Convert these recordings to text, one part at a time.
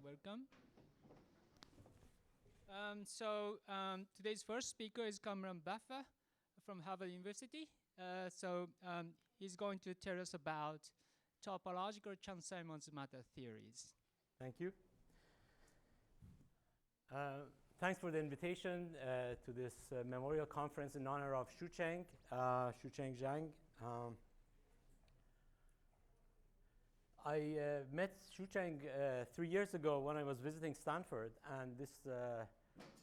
welcome. Today's first speaker is Cumrun Vafa from Harvard University. He's going to tell us about topological Chern-Simons matter theories. Thank you. Thanks for the invitation to this memorial conference in honor of Xu Chang, Zhang. I met Xu Chang 3 years ago when I was visiting Stanford, and this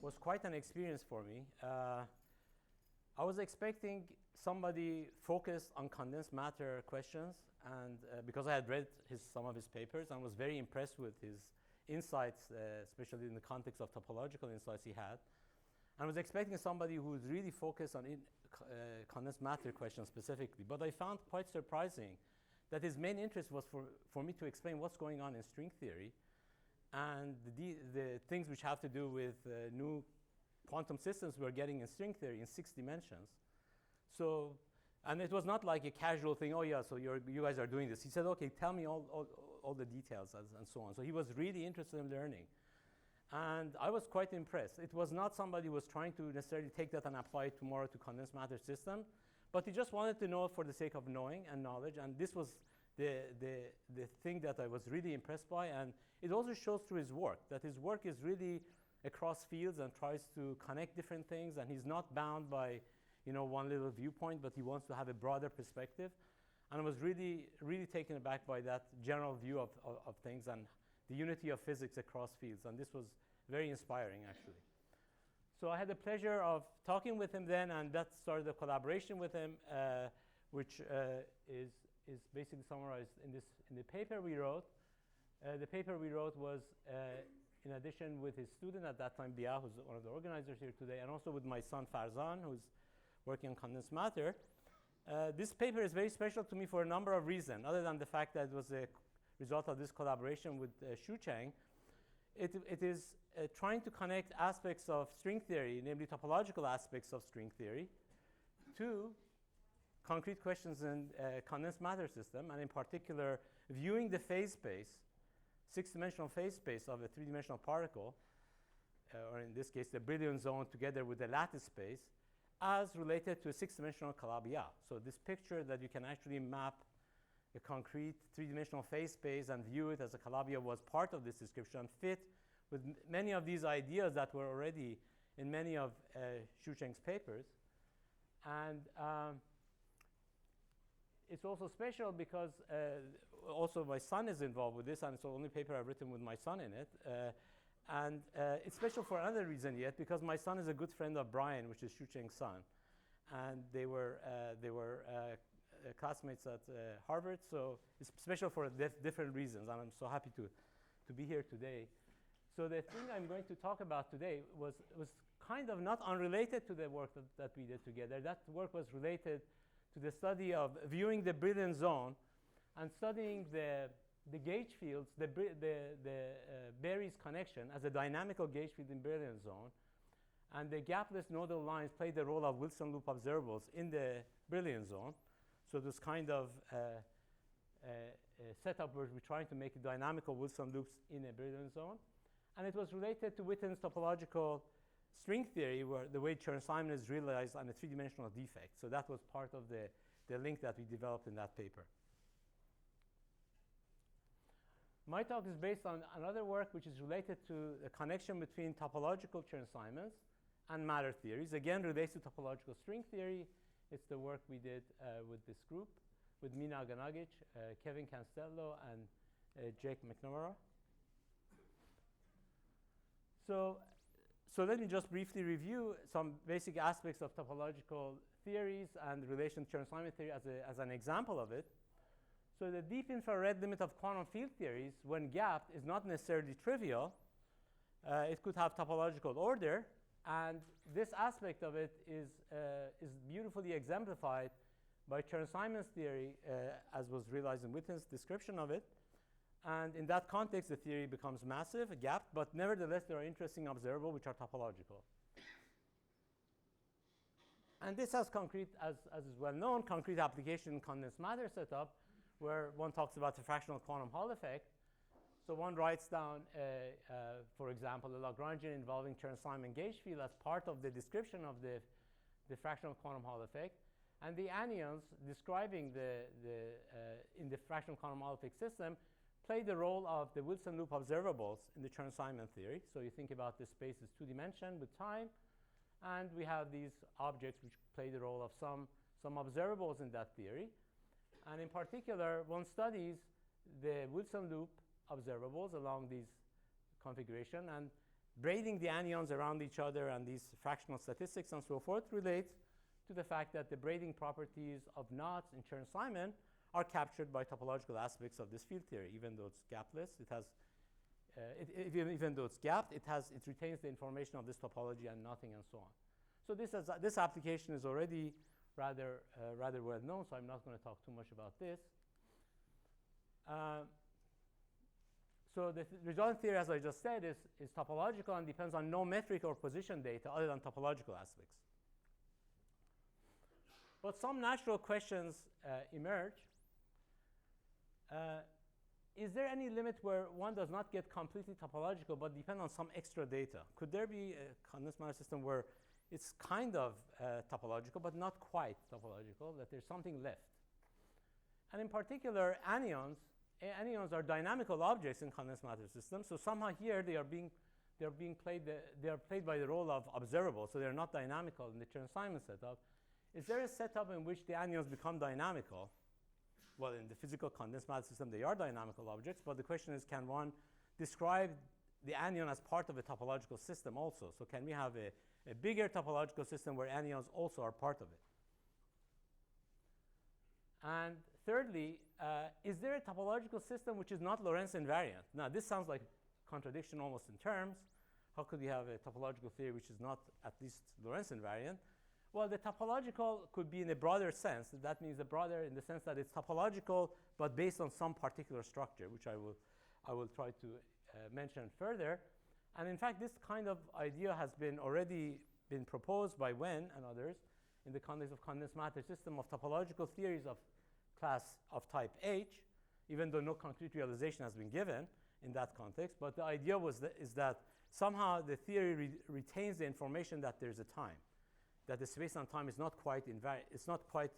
was quite an experience for me. I was expecting somebody focused on condensed matter questions, and because I had read some of his papers and was very impressed with his insights, especially in the context of topological insights he had. I was expecting somebody who was really focused on condensed matter questions specifically, but I found quite surprising that his main interest was for me to explain what's going on in string theory and the things which have to do with new quantum systems we're getting in string theory in 6 dimensions. And it was not like a casual thing, oh yeah, so you guys are doing this. He said, okay, tell me all the details and so on. So he was really interested in learning. And I was quite impressed. It was not somebody who was trying to necessarily take that and apply it tomorrow to condensed matter system, but he just wanted to know for the sake of knowing and knowledge. And this was the thing that I was really impressed by. And it also shows through his work, that his work is really across fields and tries to connect different things. And he's not bound by one little viewpoint, but he wants to have a broader perspective. And I was really, really taken aback by that general view of things and the unity of physics across fields. And this was very inspiring, actually. So I had the pleasure of talking with him then, and that started a collaboration with him, which is basically summarized in the paper we wrote. The paper we wrote was in addition with his student at that time, Bia, who's one of the organizers here today, and also with my son Farzan, who's working on condensed matter. This paper is very special to me for a number of reasons, other than the fact that it was a result of this collaboration with Xu Chang. It is trying to connect aspects of string theory, namely topological aspects of string theory, to concrete questions in condensed matter system, and in particular, viewing the phase space, 6-dimensional phase space of a 3-dimensional particle, or in this case, the Brillouin zone together with the lattice space, as related to a 6-dimensional Calabi-Yau. So this picture that you can actually map a concrete 3-dimensional phase space and view it as a Calabi-Yau was part of this description and fit with many of these ideas that were already in many of Xu Chang's papers. And it's also special because also my son is involved with this, and it's the only paper I've written with my son in it. And it's special for another reason yet, because my son is a good friend of Brian, which is Xu Chang's son. And they were classmates at Harvard, so it's special for different reasons, and I'm so happy to be here today. So the thing I'm going to talk about today was kind of not unrelated to the work that we did together. That work was related to the study of viewing the Brillouin zone and studying the gauge fields, the Berry's connection as a dynamical gauge field in Brillouin zone. And the gapless nodal lines play the role of Wilson loop observables in the Brillouin zone. So this kind of setup where we're trying to make dynamical Wilson loops in a Brillouin zone. And it was related to Witten's topological string theory, where the way Chern-Simons is realized on a 3-dimensional defect. So that was part of the link that we developed in that paper. My talk is based on another work which is related to the connection between topological Chern-Simons and matter theories. Again, relates to topological string theory. It's the work we did with this group, with Mina Ganagic, Kevin Canstello, and Jake McNamara. So let me just briefly review some basic aspects of topological theories and relation to Chern-Simons theory as an example of it. So the deep infrared limit of quantum field theories, when gapped, is not necessarily trivial. It could have topological order. And this aspect of it is beautifully exemplified by Chern-Simons theory, as was realized in Witten's description of it. And in that context, the theory becomes massive, gapped, but nevertheless, there are interesting observables which are topological. And this has concrete, as is well known, concrete application in condensed matter setup, where one talks about the fractional quantum Hall effect. So one writes down, for example, a Lagrangian involving Chern-Simons gauge field as part of the description of the fractional quantum Hall effect. And the anyons describing in the fractional quantum Hall effect system play the role of the Wilson loop observables in the Chern-Simons theory. So you think about the space as two-dimension with time, and we have these objects which play the role of some observables in that theory. And in particular, one studies the Wilson loop observables along these configuration, and braiding the anyons around each other and these fractional statistics and so forth relates to the fact that the braiding properties of knots in Chern-Simons are captured by topological aspects of this field theory. Even though it's gapless, it has even though it's gapped, it retains the information of this topology and nothing and so on. So this application is already rather well known, so I'm not going to talk too much about this. So the resultant theory, as I just said, is topological and depends on no metric or position data other than topological aspects. But some natural questions emerge. Is there any limit where one does not get completely topological but depend on some extra data? Could there be a condensed matter system where it's kind of topological but not quite topological, that there's something left? And in particular, anyons are dynamical objects in condensed matter systems. So somehow here they are played by the role of observables. So they're not dynamical in the Chern-Simons setup. Is there a setup in which the anyons become dynamical? Well, in the physical condensed matter system, they are dynamical objects. But the question is, can one describe the anyon as part of a topological system also? So can we have a bigger topological system where anyons also are part of it? And thirdly, is there a topological system which is not Lorentz invariant? Now, this sounds like a contradiction almost in terms. How could we have a topological theory which is not at least Lorentz invariant? Well, the topological could be in a broader sense. That means the broader in the sense that it's topological, but based on some particular structure, which I will try to mention further. And in fact, this kind of idea has already been proposed by Wen and others in the context of condensed matter system of topological theories of class of type H, even though no concrete realization has been given in that context. But the idea is that somehow the theory retains the information that there's a time, that the space and time is not quite it's not quite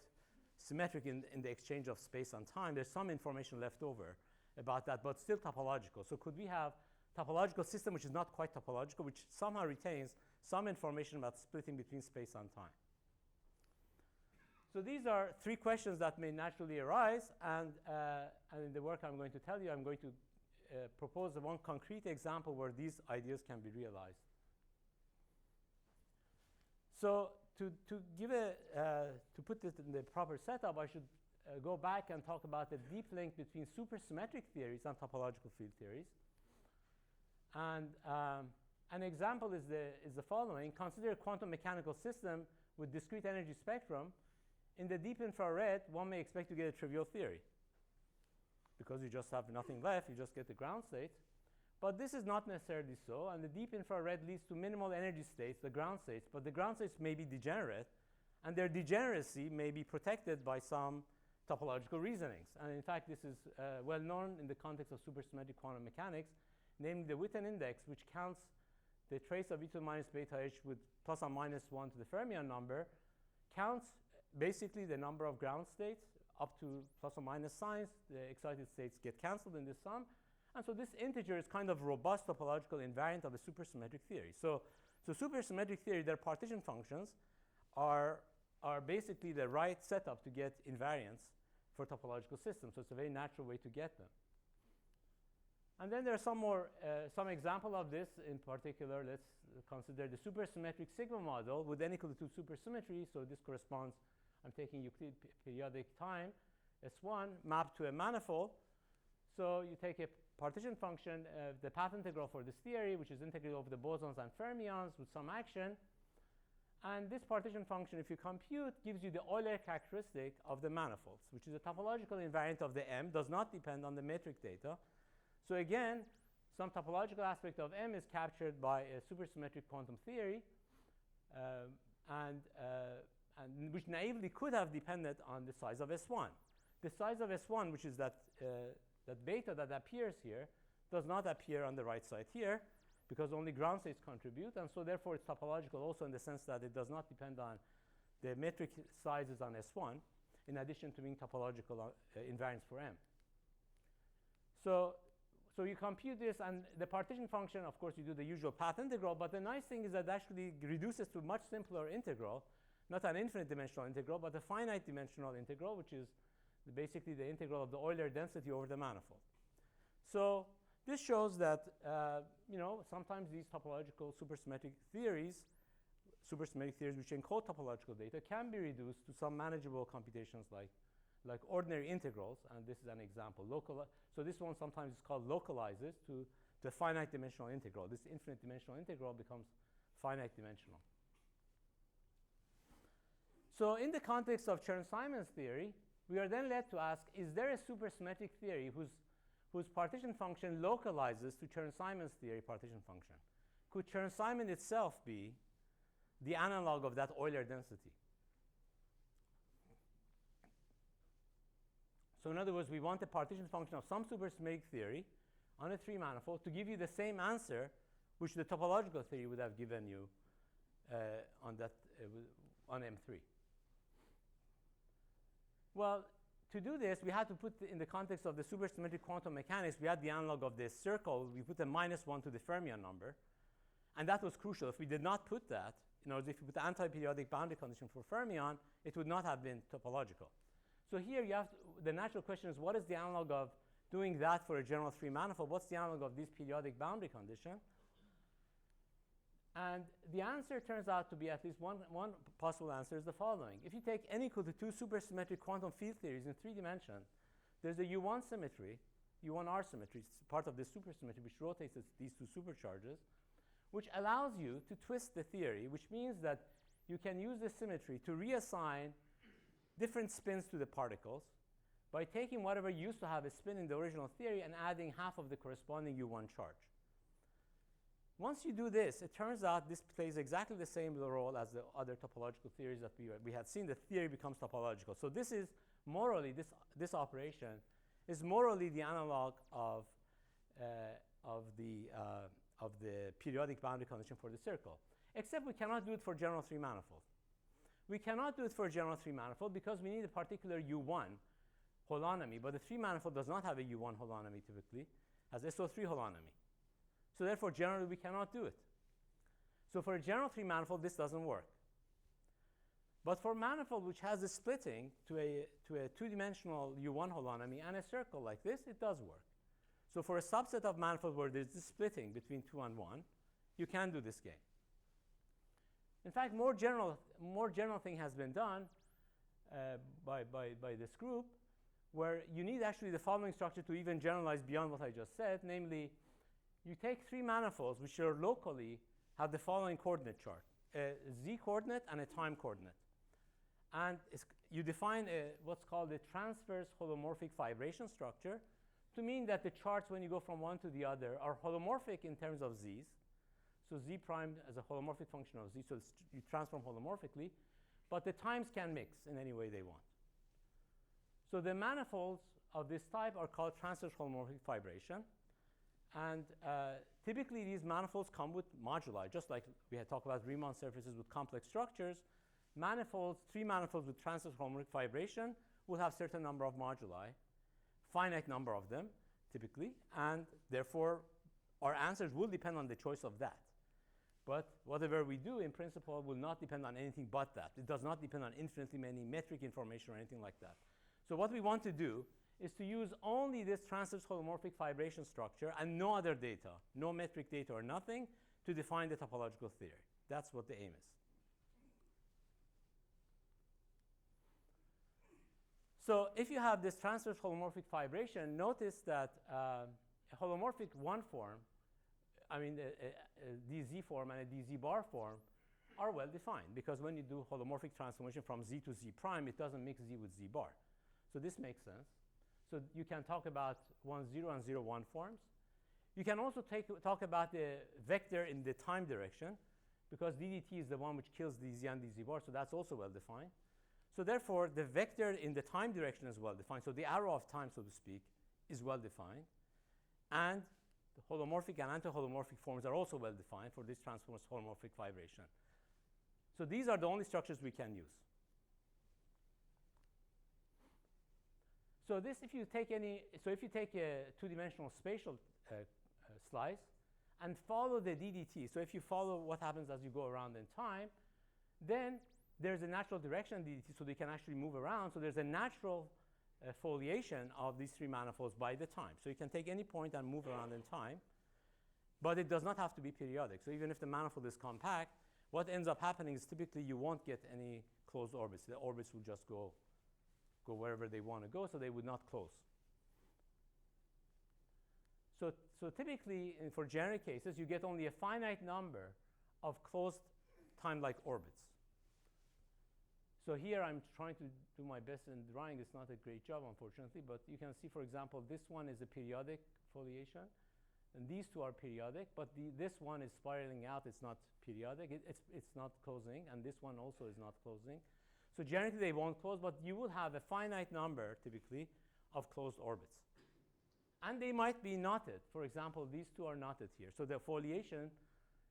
symmetric in the exchange of space and time. There's some information left over about that, but still topological. So could we have topological system which is not quite topological, which somehow retains some information about splitting between space and time? So these are three questions that may naturally arise, and in the work I'm going to tell you, I'm going to propose one concrete example where these ideas can be realized. So to put this in the proper setup, I should go back and talk about the deep link between supersymmetric theories and topological field theories. And an example is the following. Consider a quantum mechanical system with discrete energy spectrum. In the deep infrared, one may expect to get a trivial theory. Because you just have nothing left, you just get the ground state. But this is not necessarily so, and the deep infrared leads to minimal energy states, the ground states, but the ground states may be degenerate, and their degeneracy may be protected by some topological reasonings. And in fact, this is well known in the context of supersymmetric quantum mechanics, namely the Witten index, which counts the trace of e to the minus beta h with plus or minus 1 to the fermion number, counts basically the number of ground states up to plus or minus signs. The excited states get cancelled in this sum. And so this integer is kind of robust topological invariant of a supersymmetric theory. So supersymmetric theory, their partition functions are basically the right setup to get invariance for topological systems. So it's a very natural way to get them. And then there are some example of this. In particular, let's consider the supersymmetric sigma model with n equal to 2 supersymmetry. So this corresponds, I'm taking Euclid periodic time, S1, mapped to a manifold. So you take a partition function, the path integral for this theory, which is integrated over the bosons and fermions with some action. And this partition function, if you compute, gives you the Euler characteristic of the manifolds, which is a topological invariant of the M, does not depend on the metric data. So again, some topological aspect of M is captured by a supersymmetric quantum theory, and which naively could have depended on the size of S1. The size of S1, which is that beta that appears here, does not appear on the right side here because only ground states contribute, and so therefore it's topological also in the sense that it does not depend on the metric sizes on S1, in addition to being topological invariance for M. So you compute this, and the partition function, of course, you do the usual path integral, but the nice thing is that it actually reduces to a much simpler integral, not an infinite dimensional integral, but a finite dimensional integral, which is basically the integral of the Euler density over the manifold. So this shows that sometimes these topological supersymmetric theories which encode topological data can be reduced to some manageable computations like ordinary integrals, and this is an example. So this one sometimes is called localizes to the finite dimensional integral. This infinite dimensional integral becomes finite dimensional. So in the context of Chern-Simons theory, we are then led to ask, is there a supersymmetric theory whose partition function localizes to Chern-Simons theory partition function? Could Chern-Simons itself be the analog of that Euler density? So in other words, we want a partition function of some supersymmetric theory on a 3-manifold to give you the same answer which the topological theory would have given you on M3. Well, to do this, we had to put in the context of the supersymmetric quantum mechanics, we had the analog of this circle. We put a -1 to the fermion number, and that was crucial. If we did not put that, in other words, if you put the anti-periodic boundary condition for fermion, it would not have been topological. So here you have the natural question is, what is the analog of doing that for a general 3-manifold? What's the analog of this periodic boundary condition? And the answer turns out to be, at least one possible answer is the following. If you take n equal to 2 supersymmetric quantum field theories in 3 dimensions, there's a U1 symmetry, U1R symmetry, it's part of the supersymmetry which rotates these two supercharges, which allows you to twist the theory, which means that you can use the symmetry to reassign different spins to the particles by taking whatever used to have a spin in the original theory and adding half of the corresponding U1 charge. Once you do this, it turns out this plays exactly the same role as the other topological theories that we had seen. The theory becomes topological. So this is morally, this operation is morally the analog of the periodic boundary condition for the circle. Except we cannot do it for general 3-manifold. We cannot do it for a general 3-manifold because we need a particular U1 holonomy, but the 3-manifold does not have a U1 holonomy typically, has SO3 holonomy. So therefore, generally, we cannot do it. So for a general 3-manifold, this doesn't work. But for a manifold which has a splitting to a 2-dimensional U1 holonomy and a circle like this, it does work. So for a subset of manifolds where there's this splitting between 2 and 1, you can do this game. In fact, more general thing has been done by this group, where you need actually the following structure to even generalize beyond what I just said, namely, you take 3 manifolds which are locally have the following coordinate chart, a z coordinate and a time coordinate. And you define what's called a transverse holomorphic fibration structure to mean that the charts, when you go from one to the other, are holomorphic in terms of z's. So z prime as a holomorphic function of z, so you transform holomorphically, but the times can mix in any way they want. So the manifolds of this type are called transverse holomorphic fibration. And typically, these manifolds come with moduli, just like we had talked about Riemann surfaces with complex structures. Manifolds, 3 manifolds with transverse holomorphic fibration will have certain number of moduli, finite number of them, typically, and therefore, our answers will depend on the choice of that. But whatever we do, in principle, will not depend on anything but that. It does not depend on infinitely many metric information or anything like that. So what we want to do is to use only this transverse holomorphic fibration structure and no other data, no metric data or nothing, to define the topological theory. That's what the aim is. So if you have this transverse holomorphic fibration, notice that a holomorphic 1 form, I mean a dz form and a dz bar form are well defined, because when you do holomorphic transformation from z to z prime, it doesn't mix z with z bar. So this makes sense. So you can talk about 1, 0 and 0, 1 forms. You can also talk about the vector in the time direction, because ddt is the one which kills dz and dz bar, so that's also well defined. So therefore, the vector in the time direction is well defined. So the arrow of time, so to speak, is well defined. And The holomorphic and anti-holomorphic forms are also well defined for this transverse holomorphic vibration. So these are the only structures we can use. So this, if you take a two-dimensional spatial slice and follow the DDT, so if you follow what happens as you go around in time, then there's a natural direction DDT, so they can actually move around. So there's a natural foliation of these three manifolds by the time. So you can take any point and move around in time, but it does not have to be periodic. So even if the manifold is compact, what ends up happening is typically you won't get any closed orbits. The orbits will just go wherever they want to go, so they would not close. So typically, for generic cases, you get only a finite number of closed time-like orbits. So here I'm trying to do my best in drawing. It's not a great job, unfortunately, but you can see, for example, this one is a periodic foliation, and these two are periodic, but this one is spiraling out. It's not periodic. It's not closing, and this one also is not closing. So generally, they won't close, but you will have a finite number, typically, of closed orbits. And they might be knotted. For example, these two are knotted here. So the foliation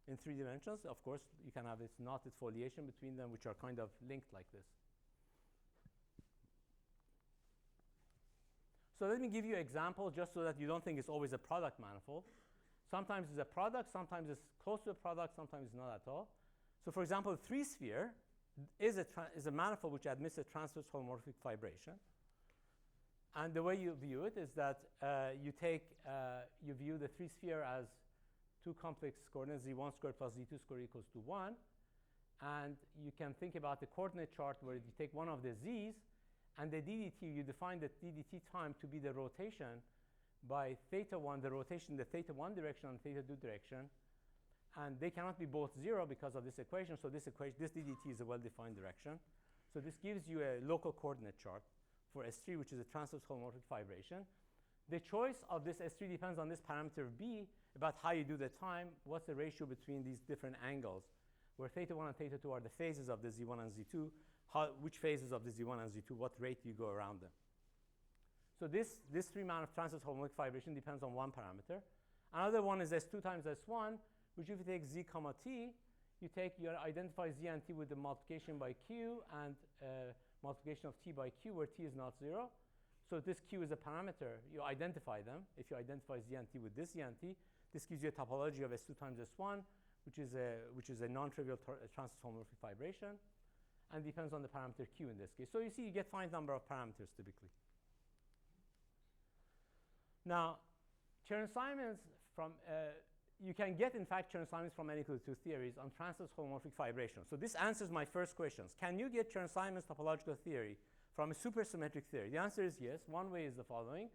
in 3 dimensions, of course, you can have this knotted foliation between them, which are kind of linked like this. So let me give you an example, just so that you don't think it's always a product manifold. Sometimes it's a product, sometimes it's close to a product, sometimes it's not at all. So for example, 3-sphere is a manifold which admits a transverse holomorphic vibration. And the way you view it is that you view the 3-sphere as two complex coordinates, z1 squared plus z2 squared equals to 1. And you can think about the coordinate chart where you take one of the z's, and the DDT, you define the DDT time to be the rotation by θ1, the rotation in the θ1 direction and θ2 direction. And they cannot be both 0 because of this equation. So this DDT is a well-defined direction. So this gives you a local coordinate chart for S3, which is a transverse holomorphic vibration. The choice of this S3 depends on this parameter B about how you do the time, what's the ratio between these different angles, where θ1 and θ2 are the phases of the Z1 and Z2, which phases of the Z1 and Z2, what rate you go around them. So this 3-man transverse holomorphic vibration depends on one parameter. Another one is S2 times S1, which if you take Z comma T, you identify Z and T with the multiplication by Q and multiplication of T by Q, where T is not 0. So this Q is a parameter. You identify them. If you identify Z and T with this Z and T, this gives you a topology of S2 times S1, which is a non-trivial transverse holomorphic vibration, and depends on the parameter Q in this case. So you see, you get finite number of parameters typically. Now, Chern-Simons you can get, in fact, Chern-Simons from n equal to 2 theories on transverse holomorphic vibration. So this answers my first questions. Can you get Chern-Simons topological theory from a supersymmetric theory? The answer is yes. One way is the following.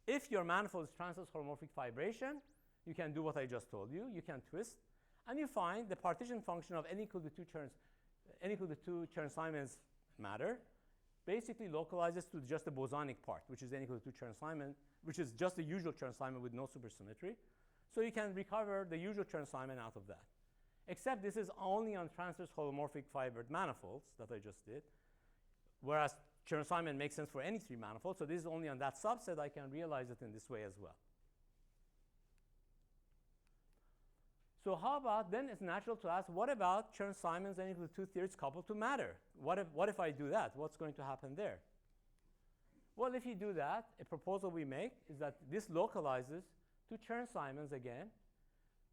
If your manifold is transverse holomorphic vibration, you can do what I just told you. You can twist, and you find the partition function of n equal to 2 Chern-Simons matter basically localizes to just the bosonic part, which is n equal to 2 Chern-Simon, which is just the usual Chern-Simon with no supersymmetry. So you can recover the usual Chern-Simon out of that. Except this is only on transverse holomorphic fibered manifolds that I just did, whereas Chern-Simon makes sense for any 3 manifolds. So this is only on that subset. I can realize it in this way as well. So how about, then it's natural to ask, what about Chern-Simons n equal to 2 theories coupled to matter? What if I do that? What's going to happen there? Well, if you do that, a proposal we make is that this localizes to Chern-Simons again,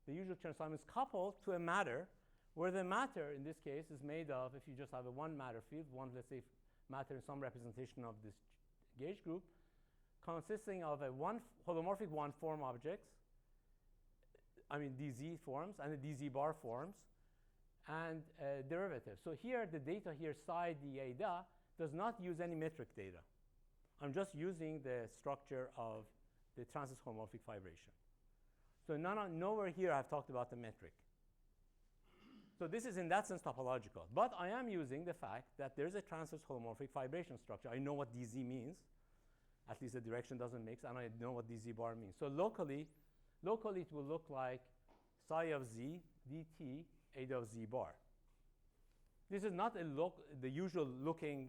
the usual Chern-Simons coupled to a matter, where the matter in this case is made of, if you just have a one matter field, let's say matter in some representation of this gauge group, consisting of a holomorphic one-form objects, dz forms and the dz bar forms, and derivatives. So here, the data here, psi d da, does not use any metric data. I'm just using the structure of the transverse holomorphic vibration. So nowhere here I've talked about the metric. So this is in that sense topological. But I am using the fact that there's a transverse holomorphic vibration structure. I know what dz means. At least the direction doesn't mix, and I know what dz bar means. So locally it will look like psi of z dt eta of z bar. This is not the usual looking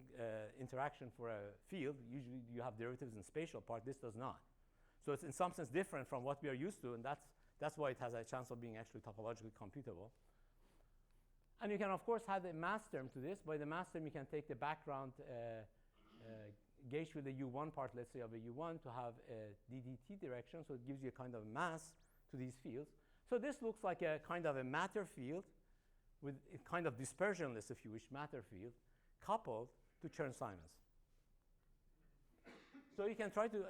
interaction for a field. Usually you have derivatives in spatial part. This does not. So it's in some sense different from what we are used to, and that's why it has a chance of being actually topologically computable. And you can, of course, add a mass term to this. By the mass term, you can take the background gauge with the U1 part, let's say, of a U1 to have a ddt direction. So it gives you a kind of mass to these fields. So this looks like a kind of a matter field with a kind of dispersionless, if you wish, matter field coupled to Chern-Simons. So you can try to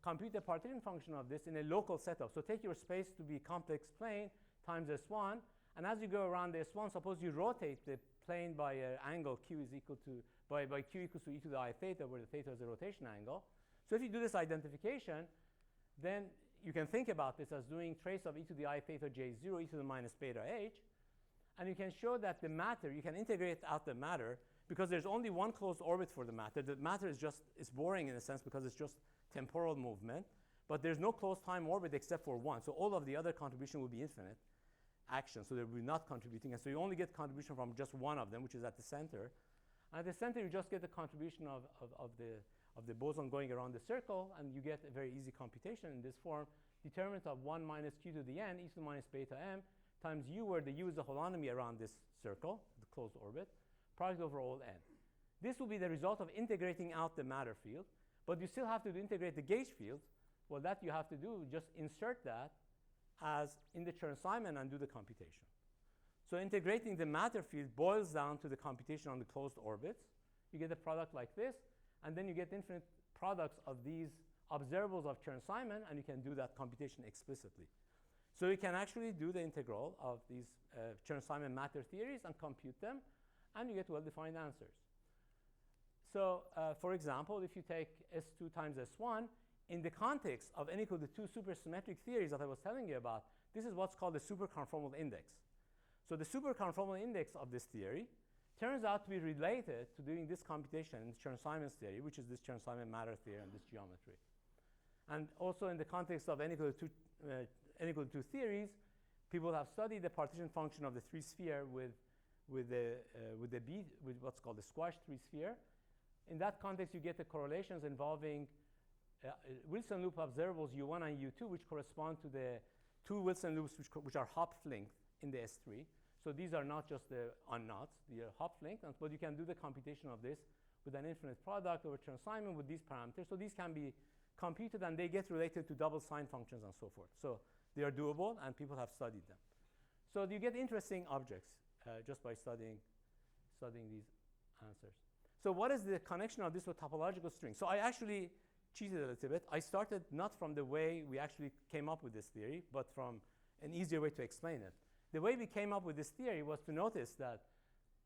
compute the partition function of this in a local setup. So take your space to be complex plane times S1. And as you go around the S1, suppose you rotate the plane by an angle Q is equal to, by Q equals to e to the I theta, where the theta is a rotation angle. So if you do this identification, then you can think about this as doing trace of e to the I theta J0 e to the minus beta h. And you can show that the matter, you can integrate out the matter, because there's only one closed orbit for the matter. The matter is just, it's boring in a sense because it's just temporal movement. But there's no closed time orbit except for one. So all of the other contribution will be infinite action. So they will be not contributing. And so you only get contribution from just one of them, which is at the center. And at the center, you just get the contribution of the boson going around the circle. And you get a very easy computation in this form. Determinant of 1 minus q to the n, e to the minus beta m, times u, where the u is the holonomy around this circle, the closed orbit, product over all n. This will be the result of integrating out the matter field. But you still have to integrate the gauge field. Well, that you have to do, just insert that as in the Chern-Simons and do the computation. So integrating the matter field boils down to the computation on the closed orbits. You get a product like this, and then you get infinite products of these observables of Chern-Simons, and you can do that computation explicitly. So you can actually do the integral of these Chern-Simons matter theories and compute them, and you get well-defined answers. So for example, if you take S2 times S1, in the context of n equal to 2 supersymmetric theories that I was telling you about, this is what's called the superconformal index. So the superconformal index of this theory turns out to be related to doing this computation in Chern-Simons theory, which is this Chern-Simons matter theory and this geometry. And also in the context of n equal to 2 theories, people have studied the partition function of the 3-sphere with what's called the squash 3-sphere. In that context, you get the correlations involving Wilson loop observables U1 and U2, which correspond to the 2 Wilson loops which are Hopf length in the S3. So these are not just the unknots, they are Hopf length, but you can do the computation of this with an infinite product over Chern-Simons with these parameters. So these can be computed, and they get related to double sign functions and so forth. So they are doable, and people have studied them. So you get interesting objects just by studying these answers. So what is the connection of this with topological string? So I actually cheated a little bit. I started not from the way we actually came up with this theory, but from an easier way to explain it. The way we came up with this theory was to notice that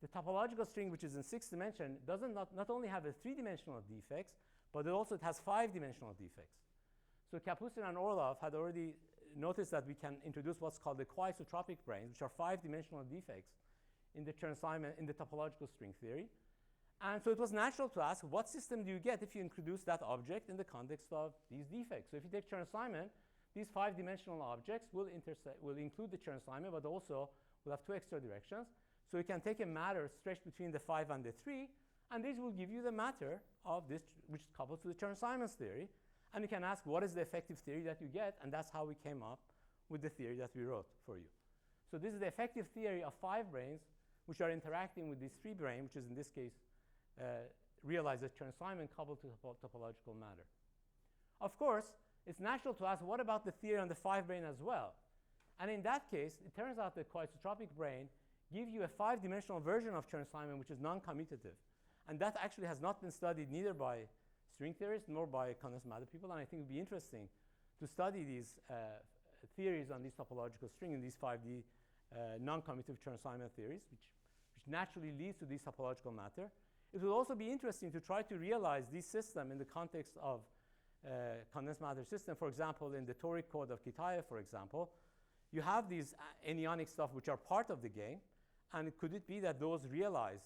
the topological string, which is in 6 dimension, doesn't not only have a 3-dimensional defects, but it has 5-dimensional defects. So Kapustin and Orlov had already noticed that we can introduce what's called the coisotropic branes, which are 5-dimensional defects in the Chern-Simons, in the topological string theory. And so it was natural to ask, what system do you get if you introduce that object in the context of these defects? So if you take Chern-Simons, these 5-dimensional objects will include the Chern-Simons, but also will have 2 extra directions. So you can take a matter stretched between the 5 and the 3, and this will give you the matter of this, which is coupled to the Chern-Simons theory. And you can ask, what is the effective theory that you get? And that's how we came up with the theory that we wrote for you. So this is the effective theory of 5 branes, which are interacting with these 3 branes, which is in this case realized as Chern-Simons coupled to topological matter. Of course, it's natural to ask, what about the theory on the 5 brane as well? And in that case, it turns out the coisotropic brane gives you a 5-dimensional version of Chern-Simons, which is non-commutative. And that actually has not been studied neither by string theorists nor by condensed matter people. And I think it would be interesting to study these theories on these topological string and these 5D non-commutative Chern-Simons theories, which naturally leads to these topological matter. It will also be interesting to try to realize this system in the context of condensed matter system. For example, in the toric code of Kitaev, for example, you have these anionic stuff which are part of the game. And could it be that those realize,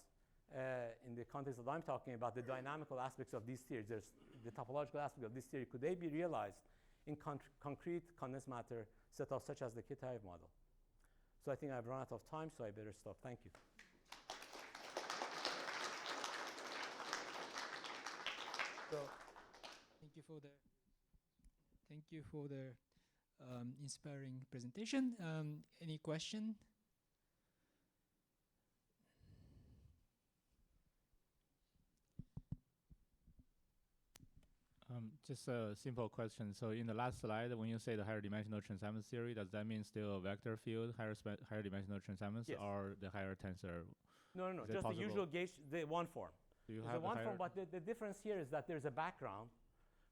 in the context that I'm talking about, the dynamical aspects of these theories, there's the topological aspect of this theory, could they be realized in concrete condensed matter setups such as the Kitaev model? So I think I've run out of time, so I better stop. Thank you. So thank you for the Thank you for the inspiring presentation. Any question? Just a simple question. So in the last slide, when you say the higher dimensional Chern-Simons theory, does that mean still a vector field, higher dimensional Chern-Simons, Yes. or the higher tensor? No, Is it just the possible? usual gauge, the one form. Do you There's have a one the form, higher? but the difference here is that there's a background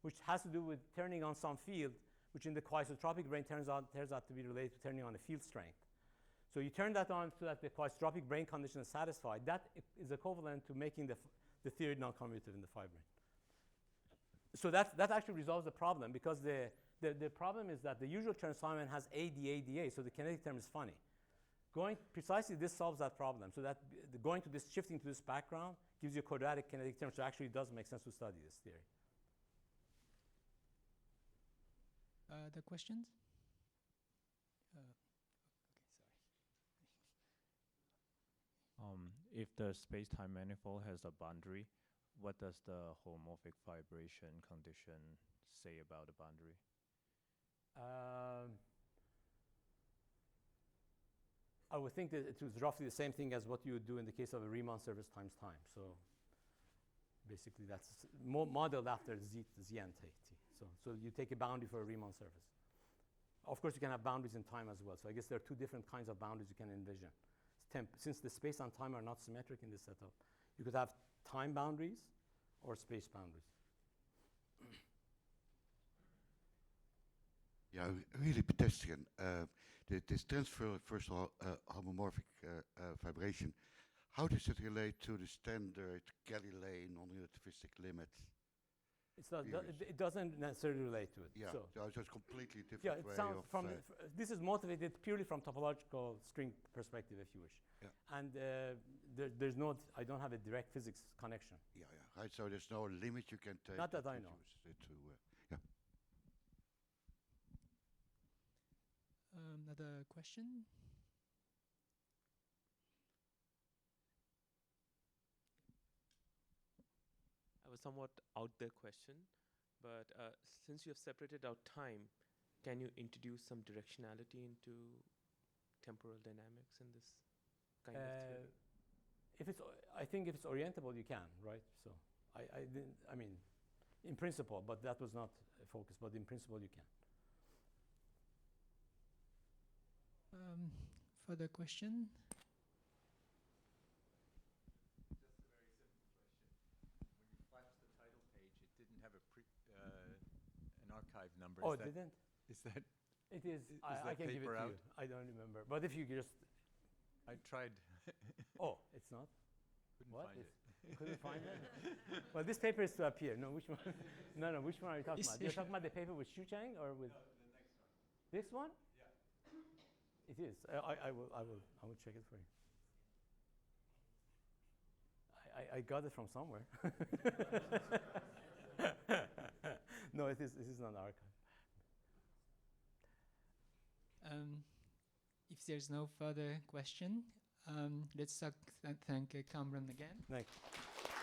which has to do with turning on some field, which in the quasotropic brane turns out to be related to turning on a field strength. So you turn that on so that the quasotropic brane condition is satisfied. That is equivalent to making the theory non-commutative in the phi brane. So that actually resolves the problem, because the problem is that the usual Chern-Simons has ADA, so the kinetic term is funny. Precisely this solves that problem, so that shifting to this background gives you a quadratic kinetic term, so actually it does make sense to study this theory. The questions? If the space-time manifold has a boundary, what does the holomorphic vibration condition say about the boundary? I would think that it was roughly the same thing as what you would do in the case of a Riemann surface times time. So basically that's modeled after Z and T. So you take a boundary for a Riemann surface. Of course, you can have boundaries in time as well. So I guess there are two different kinds of boundaries you can envision. Since the space and time are not symmetric in this setup, you could have time boundaries or space boundaries. Yeah, really pedestrian. This transfer, first of all, homomorphic vibration, how does it relate to the standard Galilei non-relativistic limit? It doesn't necessarily relate to it. Yeah, so it's completely different yeah, it way sounds of... this is motivated purely from topological string perspective, if you wish. Yeah. And I don't have a direct physics connection. Yeah, right. So there's no limit you can take. Not that I know. Yeah. Another question? I have a somewhat out there question, but since you have separated out time, can you introduce some directionality into temporal dynamics in this kind of theory? I think if it's orientable, you can, right? So I mean, in principle, but that was not a focus, but in principle, you can. Further question? Just a very simple question. When you flashed the title page, it didn't have an archive number. Oh, it didn't? Is that? It is. I can give it to you. I don't remember. But if you just... I tried. Oh, it's not? Couldn't what? find it. Couldn't find it? Well, this paper is to appear. No, which one? No, which one are you talking about? You're talking about the paper with Xu Chang or with... No, the next one. This one? Yeah. It is. I will check it for you. I got it from somewhere. No, it is not an archive. If there's no further question, let's thank Cumrun again. Thank you.